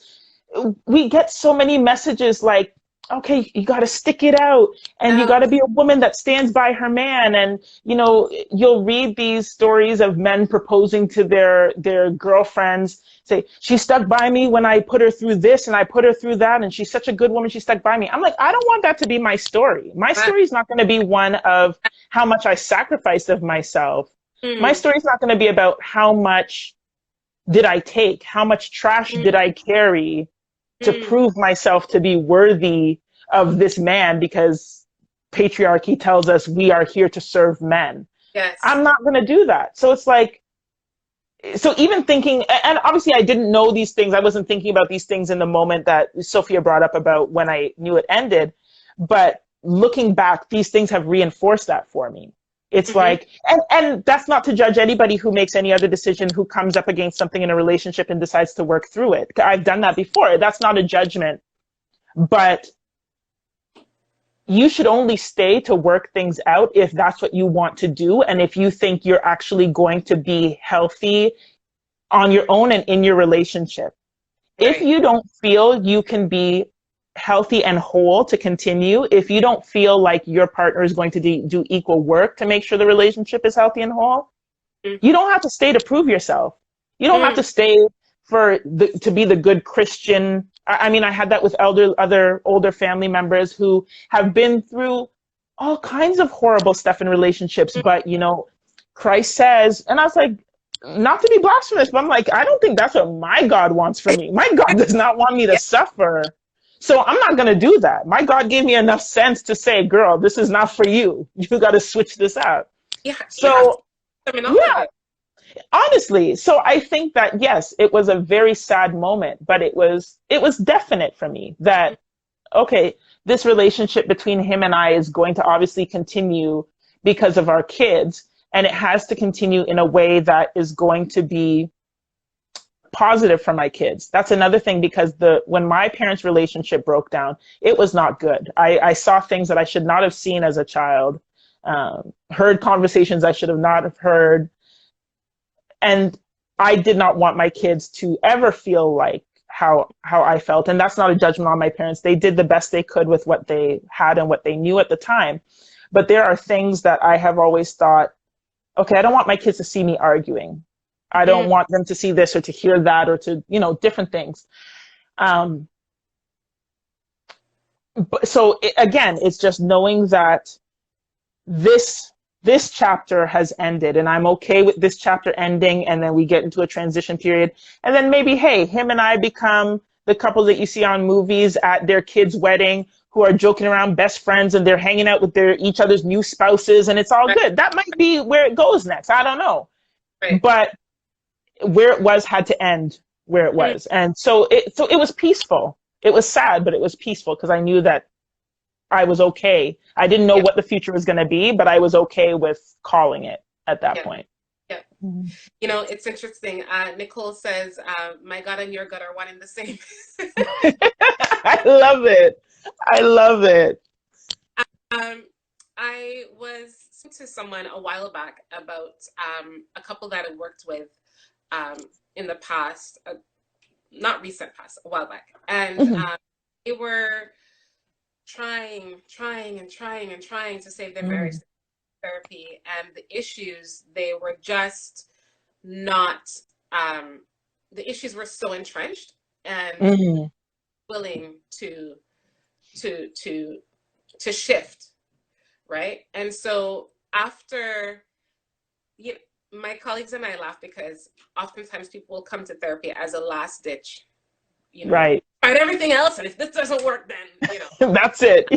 we get so many messages like, okay, you got to stick it out, and you got to be a woman that stands by her man. And you'll read these stories of men proposing to their girlfriends, say, she stuck by me when I put her through this and I put her through that, and she's such a good woman, she stuck by me. I'm like, I don't want that to be my story. My story is not going to be one of how much I sacrificed of myself. My story is not going to be about how much did I take, how much trash did I carry to prove myself to be worthy of this man, because patriarchy tells us we are here to serve men. Yes. I'm not going to do that. So it's like, so even thinking, and obviously I didn't know these things. I wasn't thinking about these things in the moment that Sophia brought up about when I knew it ended. But looking back, these things have reinforced that for me. It's like, and that's not to judge anybody who makes any other decision, who comes up against something in a relationship and decides to work through it. I've done that before. That's not a judgment. But you should only stay to work things out if that's what you want to do, and if you think you're actually going to be healthy on your own and in your relationship. Right. If you don't feel you can be healthy and whole to continue, if you don't feel like your partner is going to do equal work to make sure the relationship is healthy and whole, you don't have to stay to prove yourself. You don't have to stay to be the good Christian. I mean, I had that with other older family members who have been through all kinds of horrible stuff in relationships, but Christ says, and I was like, not to be blasphemous, but I'm like, I don't think that's what my God wants for me. My God does not want me to suffer. So I'm not going to do that. My God gave me enough sense to say, girl, this is not for you. You got to switch this out. Yeah. So, yeah, honestly. So I think that, yes, it was a very sad moment, but it was definite for me that, okay, this relationship between him and I is going to obviously continue because of our kids. And it has to continue in a way that is going to be positive for my kids. That's another thing, because when my parents' relationship broke down, it was not good. I saw things that I should not have seen as a child, heard conversations I should have not have heard. And I did not want my kids to ever feel like how I felt. And that's not a judgment on my parents. They did the best they could with what they had and what they knew at the time. But there are things that I have always thought, okay, I don't want my kids to see me arguing. I don't want them to see this or to hear that or to, different things. So again, it's just knowing that this chapter has ended, and I'm okay with this chapter ending, and then we get into a transition period. And then maybe, hey, him and I become the couple that you see on movies at their kid's wedding, who are joking around, best friends, and they're hanging out with each other's new spouses, and it's all good. That might be where it goes next. I don't know. Right. But where it was had to end where it was. And so it was peaceful. It was sad, but it was peaceful, because I knew that I was okay. I didn't know what the future was going to be, but I was okay with calling it at that point. Yeah. Mhm. You know, it's interesting. Nicole says, my gut and your gut are one and the same. I love it. I love it. Um, I was speaking to someone a while back about a couple that I worked with in the past, not recent past, a while back. And Mhm. they were trying to save their marriage Mhm. through therapy. And the issues, they were just not, um, the issues were so entrenched and Mhm. willing to to to shift, right? And so after, you know, my colleagues and I laugh because oftentimes people will come to therapy as a last ditch, you know, Right. find everything else, and if this doesn't work, then you know. That's it.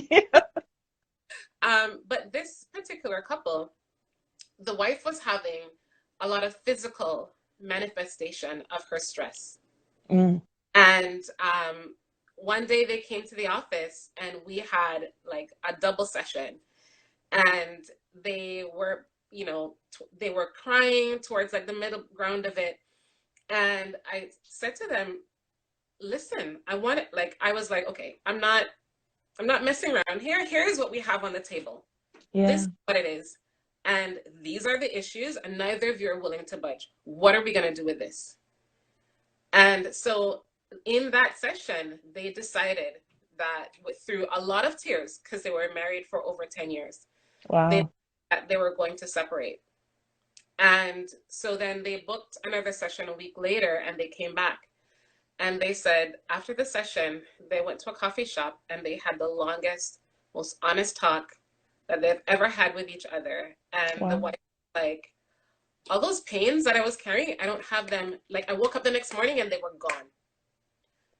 But this particular couple, the wife was having a lot of physical manifestation of her stress, Mm. and one day they came to the office and we had like a double session, and they were, you know, they were crying towards like the middle ground of it. And I said to them, listen, I want it, like, I was like, okay, I'm not messing around here. Here's what we have on the table. This Yeah. is what it is. And these are the issues, and neither of you are willing to budge. What are we going to do with this? And so in that session, they decided that through a lot of tears, because they were married for over 10 years, they Wow. that they were going to separate. And so then they booked another session a week later and they came back. And they said after the session, they went to a coffee shop and they had the longest, most honest talk that they've ever had with each other. And the Wow. wife was like, all those pains that I was carrying, I don't have them. Like, I woke up the next morning and they were gone.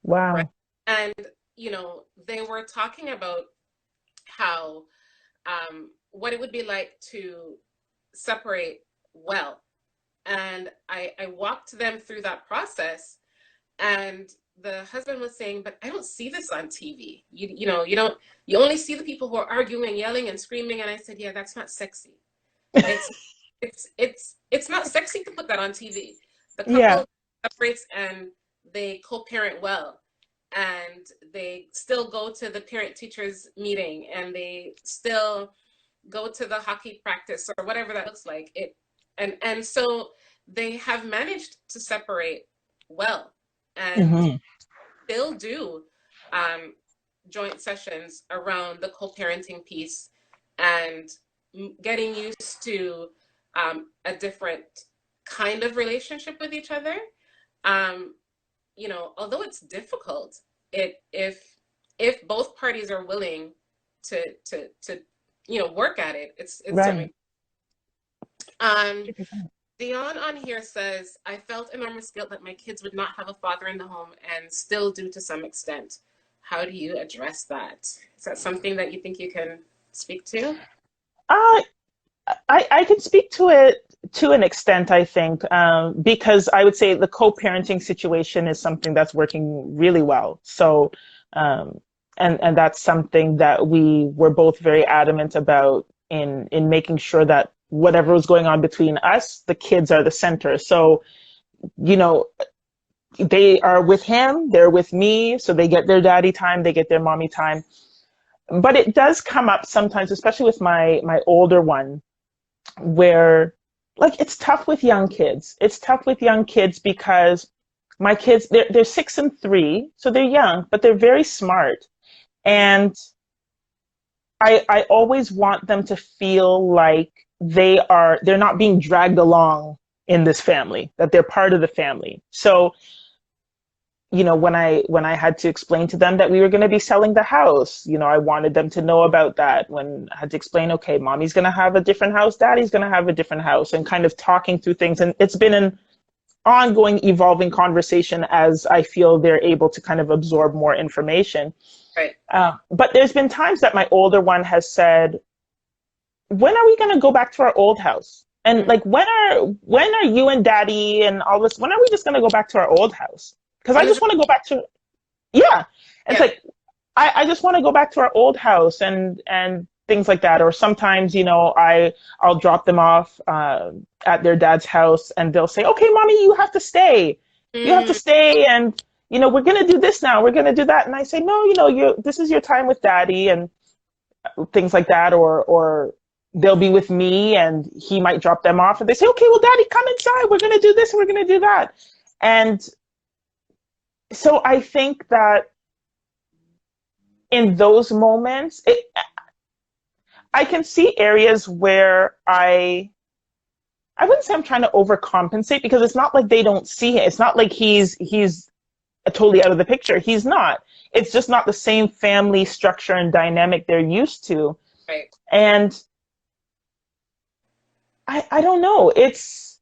Right. Wow. And, you know, they were talking about how, what it would be like to separate well. And I walked them through that process. And the husband was saying, but I don't see this on TV. You know, you don't, you only see the people who are arguing, yelling and screaming. And I said, yeah, that's not sexy. It's, it's not sexy to put that on TV. The Yeah. couple separates and they co-parent well. And they still go to the parent teachers meeting and they still go to the hockey practice or whatever that looks like. And so they have managed to separate well and Hmm. still do um, joint sessions around the co-parenting piece and getting used to a different kind of relationship with each other. Um, you know, although it's difficult, it if both parties are willing to you know, work at it, it's certainly. Right. Um, Dion on here says, I felt enormous guilt that my kids would not have a father in the home and still do to some extent. How do you address that? Is that something that you think you can speak to? Uh, I can speak to it to an extent, I think, because I would say the co-parenting situation is something that's working really well. So, um, and that's something that we were both very adamant about in making sure that whatever was going on between us, the kids are the center. So, you know, they are with him, they're with me, so they get their daddy time, they get their mommy time. But it does come up sometimes, especially with my older one, where like it's tough with young kids. It's tough with young kids because my kids they're 6 and 3, so they're young, but they're very smart. And I always want them to feel like they're not being dragged along in this family, that they're part of the family. So you know, when I had to explain to them that we were going to be selling the house, you know, I wanted them to know about that. When I had to explain, okay, mommy's going to have a different house, daddy's going to have a different house, and kind of talking through things. And it's been an ongoing, evolving conversation as I feel they're able to kind of absorb more information. Right. But there's been times that my older one has said, when are we going to go back to our old house? And Mm. like, when are you and daddy and all this, when are we just going to go back to our old house? Because I When is just it? want to go back to, yeah. It's Yeah. like, I just want to go back to our old house. And things like that. Or sometimes, I'll drop them off at their dad's house, and they'll say, okay, mommy, you have to stay. You have to Mm, stay. And, we're going to do this now. We're going to do that. And I say, no, this is your time with daddy, and things like that. Or they'll be with me and he might drop them off, and they say, okay, well, daddy, come inside. We're going to do this and we're going to do that. And so I think that in those moments, I can see areas where I wouldn't say I'm trying to overcompensate, because it's not like they don't see it. It's not like he's totally out of the picture. He's not. It's just not the same family structure and dynamic they're used to. right. And I don't know. It's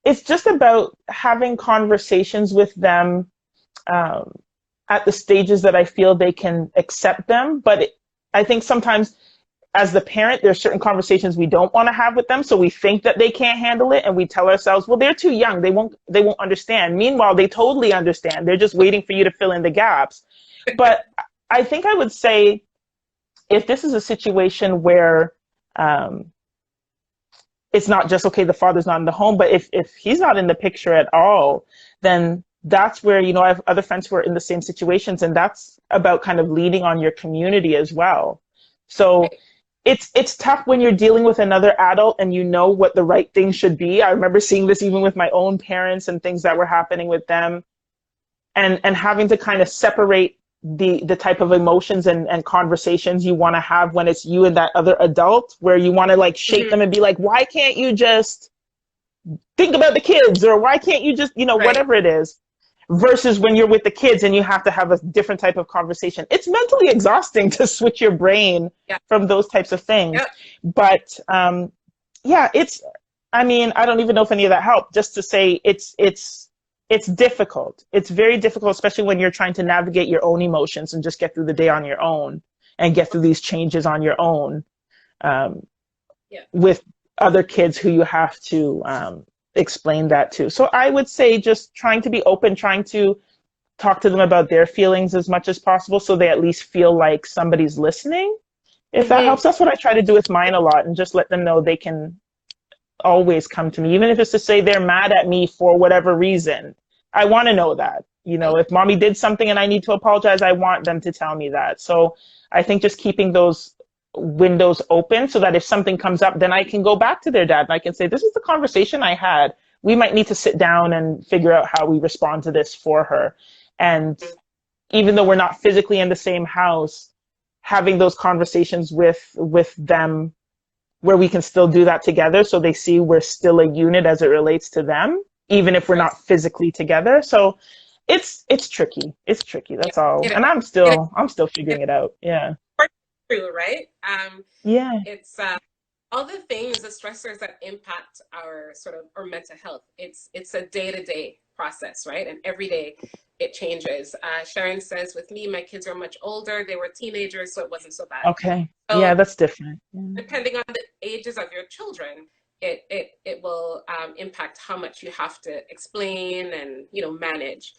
just about having conversations with them at the stages that I feel they can accept them. But I think sometimes as the parent, there's certain conversations we don't want to have with them. So we think that they can't handle it, and we tell ourselves, well, they're too young. They won't understand. Meanwhile, they totally understand. They're just waiting for you to fill in the gaps. But I think I would say, if this is a situation where it's not just, okay, the father's not in the home, but if he's not in the picture at all, then that's where, I have other friends who are in the same situations, and that's about kind of leaning on your community as well. So it's tough when you're dealing with another adult and you know what the right thing should be. I remember seeing this even with my own parents and things that were happening with them, and having to kind of separate the type of emotions and conversations you want to have when it's you and that other adult, where you want to like shake them and be like, why can't you just think about the kids, or why can't you just, Right. whatever it is, versus when you're with the kids and you have to have a different type of conversation. It's mentally exhausting to switch your brain from those types of things. Yep. But yeah, I don't even know if any of that helped. Just to say, it's difficult. It's very difficult, especially when you're trying to navigate your own emotions and just get through the day on your own and get through these changes on your own, with other kids who you have to explain that to. So I would say just trying to be open, trying to talk to them about their feelings as much as possible, so they at least feel like somebody's listening. If that helps, that's what I try to do with mine a lot, and just let them know they can always come to me, even if it's to say they're mad at me for whatever reason. I want to know that, if mommy did something and I need to apologize, I want them to tell me that. So I think just keeping those windows open, so that if something comes up, then I can go back to their dad and I can say, this is the conversation I had. We might need to sit down and figure out how we respond to this for her. And even though we're not physically in the same house, having those conversations with them where we can still do that together, so they see we're still a unit as it relates to them, even if we're not physically together. So it's tricky. It's tricky. That's all. And I'm still figuring it out. Yeah. True, right? Yeah. It's all the things, the stressors that impact our our mental health. It's a day-to-day process, right? And every day it changes. Sharon says, with me, my kids are much older. They were teenagers, so it wasn't so bad. Okay. So Yeah, that's different. depending on the ages of your children, it will impact how much you have to explain and manage.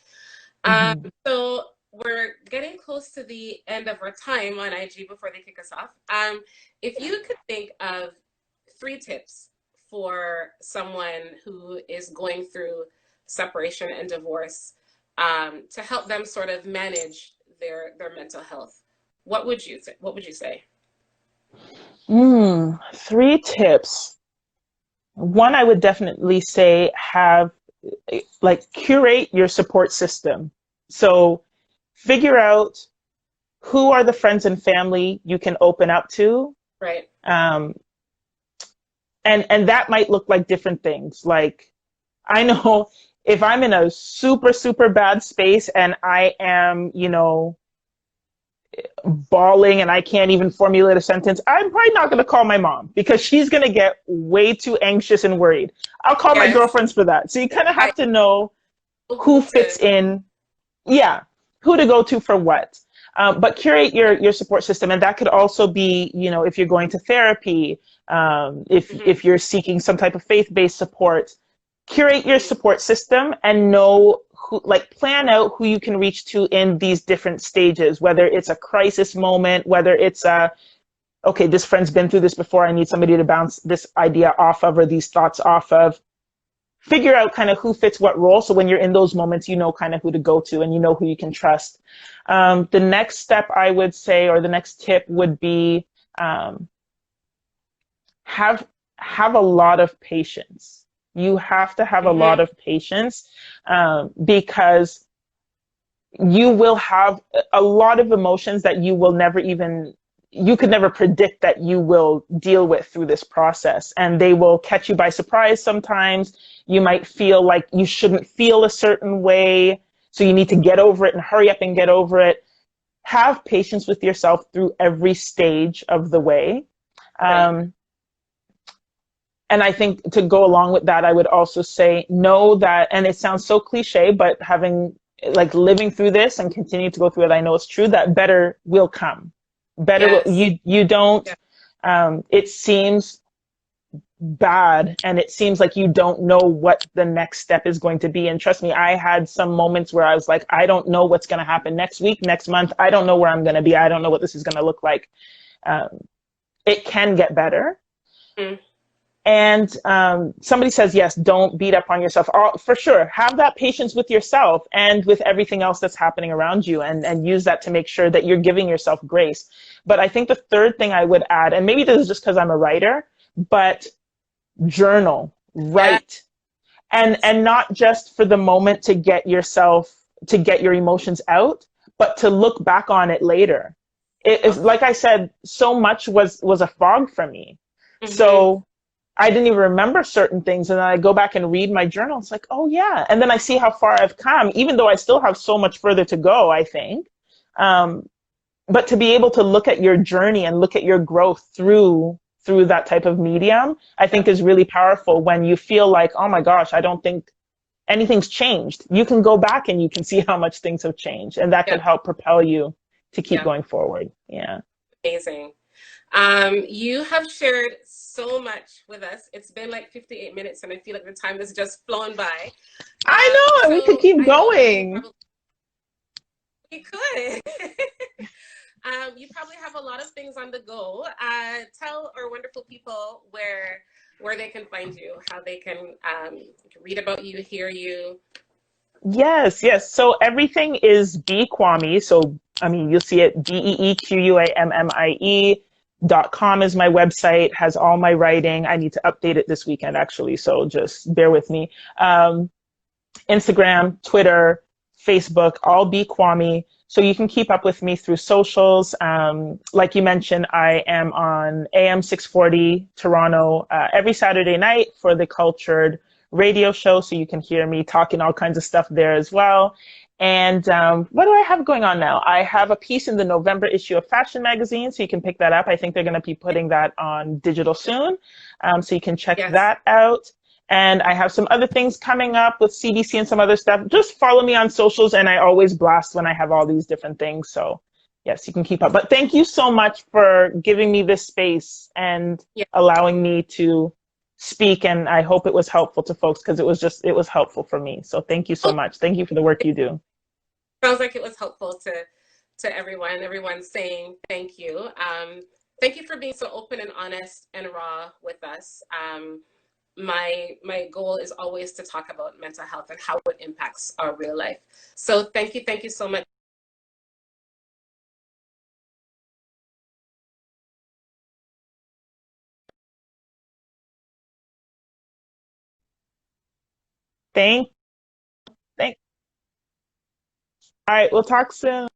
So we're getting close to the end of our time on IG before they kick us off. If you could think of 3 tips for someone who is going through separation and divorce, to help them sort of manage their mental health, what would you say? What would you say? 3 tips. One, I would definitely say curate your support system. So figure out who are the friends and family you can open up to. Right. And that might look like different things. Like, I know if I'm in a super, super bad space and I am, bawling and I can't even formulate a sentence, I'm probably not going to call my mom, because she's going to get way too anxious and worried. I'll call my girlfriends for that. So you kind of have to know who fits in. Yeah. Who to go to for what. But curate your support system. And that could also be, if you're going to therapy, if you're seeking some type of faith-based support, curate your support system and know plan out who you can reach to in these different stages, whether it's a crisis moment, whether it's okay, this friend's been through this before. I need somebody to bounce this idea off of or these thoughts off of. Figure out kind of who fits what role. So when you're in those moments, you know kind of who to go to and you know who you can trust. The next step I would say, or the next tip would be have have a lot of patience. You have to have a lot Mm-hmm. of patience because you will have a lot of emotions that you could never predict that you will deal with through this process. And they will catch you by surprise sometimes. You might feel like you shouldn't feel a certain way. So you need to get over it and hurry up and get over it. Have patience with yourself through every stage of the way. Right. Um, and I think to go along with that, I would also say, know that, and it sounds so cliche, but having like living through this and continue to go through it, I know it's true that better will come. Better will, Yes. you don't, Yeah. it seems bad and it seems like you don't know what the next step is going to be. And trust me, I had some moments where I was like, I don't know what's going to happen next week, next month. I don't know where I'm going to be. I don't know what this is going to look like. Um, it can get better. Mm. And somebody says, yes, don't beat up on yourself. For sure, have that patience with yourself and with everything else that's happening around you, and use that to make sure that you're giving yourself grace. But I think the third thing I would add, and maybe this is just because I'm a writer, but journal, Yeah. write, and not just for the moment to get your emotions out, but to look back on it later. It is, Okay. like I said, so much was a fog for me. Mm-hmm. So I didn't even remember certain things. And then I go back and read my journal. It's like, oh yeah. And then I see how far I've come, even though I still have so much further to go, I think. Um, but to be able to look at your journey and look at your growth through that type of medium, I think Yep. is really powerful when you feel like, oh my gosh, I don't think anything's changed. You can go back and you can see how much things have changed. And that could Yep. help propel you to keep Yeah. going forward. Yeah. Amazing. You have shared so much with us. It's been like 58 minutes, and I feel like the time has just flown by. I know, and we could So keep I know that going. you could. You probably have a lot of things on the go. Tell our wonderful people where they can find you, how they can read about you, hear you. Yes, yes. So everything is Bee Quammie. So I mean, you'll see it BeeQuammie.com is my website. Has all my writing. I need to update it this weekend actually, so just bear with me. Instagram, Twitter, Facebook, all Bee Quammie. So you can keep up with me through socials. Like you mentioned, I am on AM 640 Toronto every Saturday night for the Cultured radio show. So you can hear me talking all kinds of stuff there as well. And what do I have going on now? I have a piece in the November issue of Fashion Magazine, so you can pick that up. I think they're going to be putting that on digital soon. So you can check Yes. that out. And I have some other things coming up with CBC and some other stuff. Just follow me on socials, and I always blast when I have all these different things. So, yes, you can keep up. But thank you so much for giving me this space and Yeah. allowing me to speak. And I hope it was helpful to folks because it was helpful for me. So, thank you so Oh, much. Thank you for the work you do. sounds like it was helpful to everyone. Everyone's saying thank you. Thank you for being so open and honest and raw with us. My goal is always to talk about mental health and how it impacts our real life. So thank you so much. Thank, thank. All right, we'll talk soon.